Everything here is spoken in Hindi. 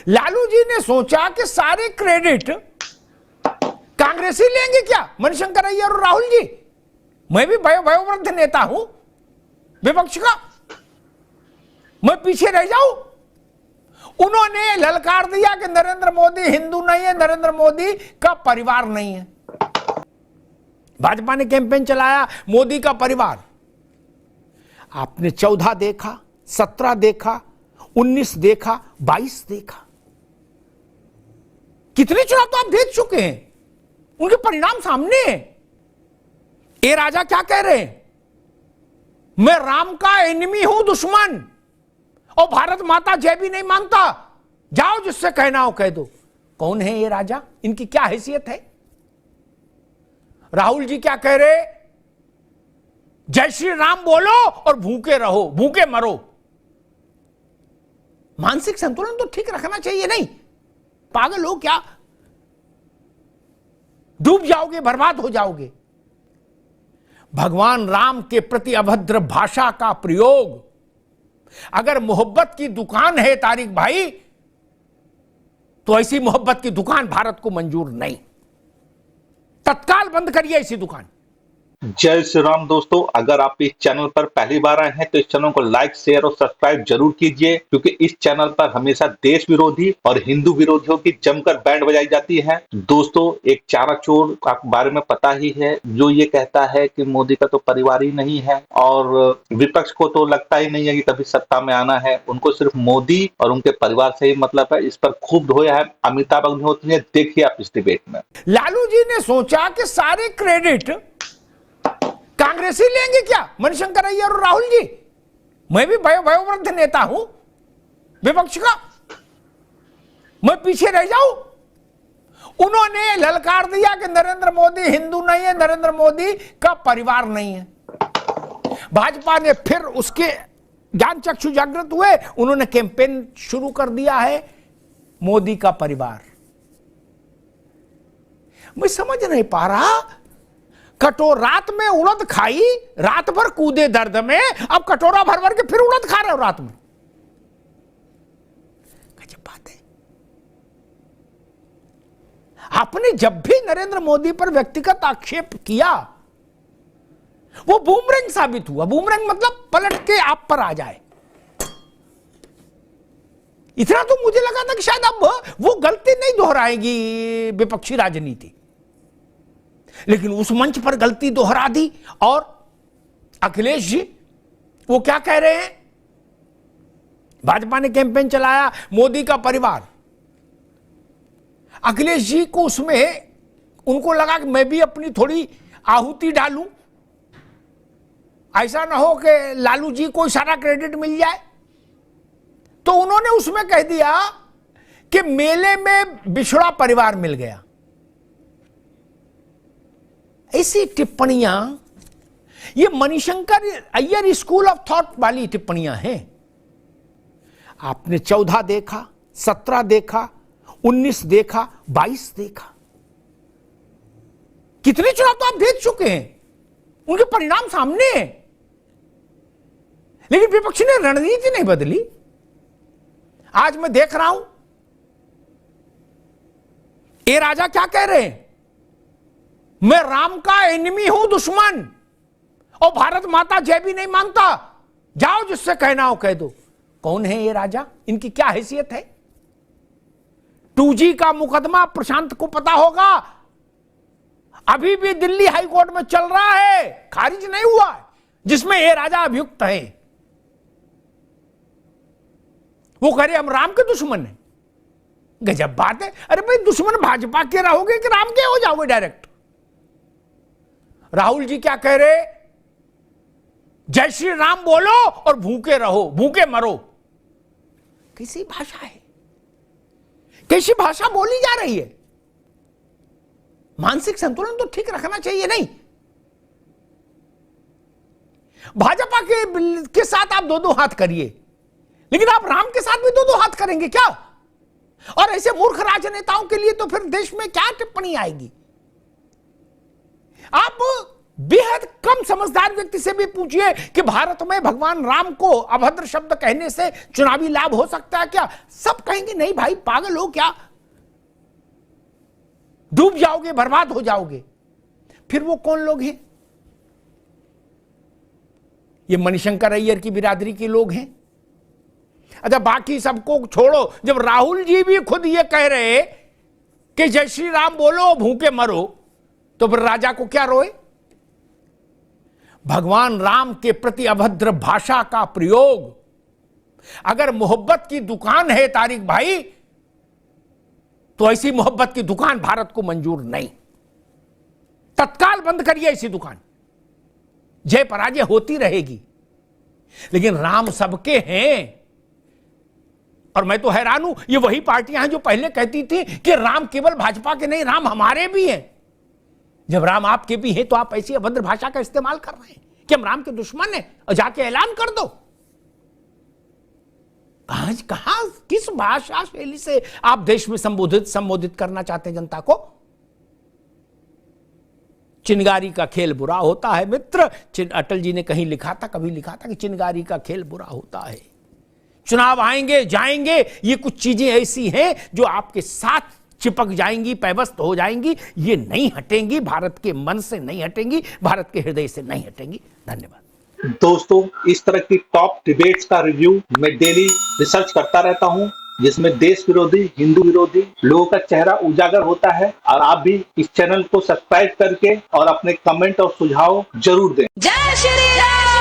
लालू जी ने सोचा कि सारे क्रेडिट कांग्रेसी लेंगे क्या, मणिशंकर अय्यर और राहुल जी। मैं भी वयोवृद्ध नेता हूं विपक्ष का, मैं पीछे रह जाऊं। उन्होंने ललकार दिया कि नरेंद्र मोदी हिंदू नहीं है, नरेंद्र मोदी का परिवार नहीं है। भाजपा ने कैंपेन चलाया मोदी का परिवार। आपने 14 देखा, 17 देखा, 19 देखा, 22 देखा, कितने चुनाव तो आप देख चुके हैं, उनके परिणाम सामने हैं। ये राजा क्या कह रहे हैं, मैं राम का एनिमी हूं, दुश्मन, और भारत माता जय भी नहीं मानता, जाओ जिससे कहना हो कह दो। कौन है ये राजा, इनकी क्या हैसियत है। राहुल जी क्या कह रहे, जय श्री राम बोलो और भूखे रहो, भूखे मरो। मानसिक संतुलन तो ठीक रखना चाहिए। नहीं, पागल हो क्या, डूब जाओगे, बर्बाद हो जाओगे। भगवान राम के प्रति अभद्र भाषा का प्रयोग, अगर मोहब्बत की दुकान है तारिक भाई, तो ऐसी मोहब्बत की दुकान भारत को मंजूर नहीं। तत्काल बंद करिए ऐसी दुकान। जय श्री राम दोस्तों, अगर आप इस चैनल पर पहली बार आए हैं तो इस चैनल को लाइक, शेयर और सब्सक्राइब जरूर कीजिए, क्योंकि इस चैनल पर हमेशा देश विरोधी और हिंदू विरोधियों की जमकर बैंड बजाई जाती है। दोस्तों, एक चारा चोर का बारे में पता ही है, जो ये कहता है कि मोदी का तो परिवार ही नहीं है, और विपक्ष को तो लगता ही नहीं है कि कभी सत्ता में आना है, उनको सिर्फ मोदी और उनके परिवार से ही मतलब है। इस पर खूब धोया है अमिताभ अग्निहोत्री ने, देखिए आप इस डिबेट में। लालू जी ने सोचा कि सारे क्रेडिट कांग्रेसी लेंगे क्या, मणिशंकर अय्यर और राहुल जी। मैं भी वयोवृद्ध नेता हूं विपक्ष का, मैं पीछे रह जाऊं। उन्होंने ललकार दिया कि नरेंद्र मोदी हिंदू नहीं है, नरेंद्र मोदी का परिवार नहीं है। भाजपा ने फिर उसके ज्ञान चक्षु जागृत हुए, उन्होंने कैंपेन शुरू कर दिया है मोदी का परिवार। मैं समझ नहीं पा रहा, रात में उड़द खाई, रात भर कूदे दर्द में, अब कटोरा भर भर के फिर उड़द खा रहे हो रात में। गजब बात है। आपने जब भी नरेंद्र मोदी पर व्यक्तिगत आक्षेप किया, वो बूमरैंग साबित हुआ। बूमरैंग मतलब पलट के आप पर आ जाए। इतना तो मुझे लगा था कि शायद अब वो गलती नहीं दोहराएगी विपक्षी राजनीति, लेकिन उस मंच पर गलती दोहरा दी। और अखिलेश जी वो क्या कह रहे हैं, भाजपा ने कैंपेन चलाया मोदी का परिवार। अखिलेश जी को उसमें उनको लगा कि मैं भी अपनी थोड़ी आहुति डालूं, ऐसा ना हो कि लालू जी को सारा क्रेडिट मिल जाए। तो उन्होंने उसमें कह दिया कि मेले में बिछड़ा परिवार मिल गया। ऐसी टिप्पणियां, ये Manishankar Iyer school of thought वाली टिप्पणियां हैं। आपने 14 देखा, 17 देखा, 19 देखा, 22 देखा, कितने चुनाव तो आप देख चुके हैं, उनके परिणाम सामने हैं। लेकिन विपक्ष ने रणनीति नहीं बदली। आज मैं देख रहा हूं, ये राजा क्या कह रहे हैं, मैं राम का एनिमी हूं, दुश्मन, और भारत माता जय भी नहीं मानता, जाओ जिससे कहना हो कह दो। कौन है ये राजा, इनकी क्या हैसियत है। 2G का मुकदमा प्रशांत को पता होगा, अभी भी दिल्ली हाई कोर्ट में चल रहा है, खारिज नहीं हुआ, जिसमें ये राजा अभियुक्त है। वो कह रहे हम राम के दुश्मन हैं। गजब बात है। अरे भाई, दुश्मन भाजपा के रहोगे कि राम के हो जाओगे डायरेक्ट। राहुल जी क्या कह रहे, जय श्री राम बोलो और भूखे रहो, भूखे मरो। कैसी भाषा है, कैसी भाषा बोली जा रही है। मानसिक संतुलन तो ठीक रखना चाहिए। नहीं, भाजपा के साथ आप दो दो हाथ करिए, लेकिन आप राम के साथ भी दो दो हाथ करेंगे क्या। और ऐसे मूर्ख राजनेताओं के लिए तो फिर देश में क्या टिप्पणी आएगी। आप बेहद कम समझदार व्यक्ति से भी पूछिए कि भारत में भगवान राम को अभद्र शब्द कहने से चुनावी लाभ हो सकता है क्या, सब कहेंगे नहीं भाई पागल हो क्या, डूब जाओगे, बर्बाद हो जाओगे। फिर वो कौन लोग हैं? ये मणिशंकर अय्यर की बिरादरी के लोग हैं। अच्छा बाकी सबको छोड़ो, जब राहुल जी भी खुद ये कह रहे कि जय श्री राम बोलो भूखे मरो, तो फिर राजा को क्या रोए? भगवान राम के प्रति अभद्र भाषा का प्रयोग, अगर मोहब्बत की दुकान है तारिक भाई, तो ऐसी मोहब्बत की दुकान भारत को मंजूर नहीं। तत्काल बंद करिए ऐसी दुकान, जय पराजय होती रहेगी। लेकिन राम सबके हैं, और मैं तो हैरान हूं, ये वही पार्टियां हैं जो पहले कहती थी कि राम केवल भाजपा के नहीं, राम हमारे भी हैं। जब राम आपके भी हैं तो आप ऐसी अभद्र भाषा का इस्तेमाल कर रहे हैं कि हम राम के दुश्मन हैं, और जाके ऐलान कर दो। आज कहां किस भाषा शैली से आप देश में संबोधित करना चाहते हैं जनता को? चिनगारी का खेल बुरा होता है मित्र। अटल जी ने कहीं लिखा था, कभी लिखा था कि चिनगारी का खेल बुरा होता है। चुनाव आएंगे जाएंगे, ये कुछ चीजें ऐसी हैं जो आपके साथ चिपक जाएंगी, पैबस्त हो जाएंगी, ये नहीं हटेंगी, भारत के मन से नहीं हटेंगी, भारत के हृदय से नहीं हटेंगी। धन्यवाद दोस्तों, इस तरह की टॉप डिबेट्स का रिव्यू मैं डेली रिसर्च करता रहता हूं, जिसमें देश विरोधी, हिंदू विरोधी लोगों का चेहरा उजागर होता है। और आप भी इस चैनल को सब्सक्राइब करके और अपने कमेंट और सुझाव जरूर दें। जय श्री राम।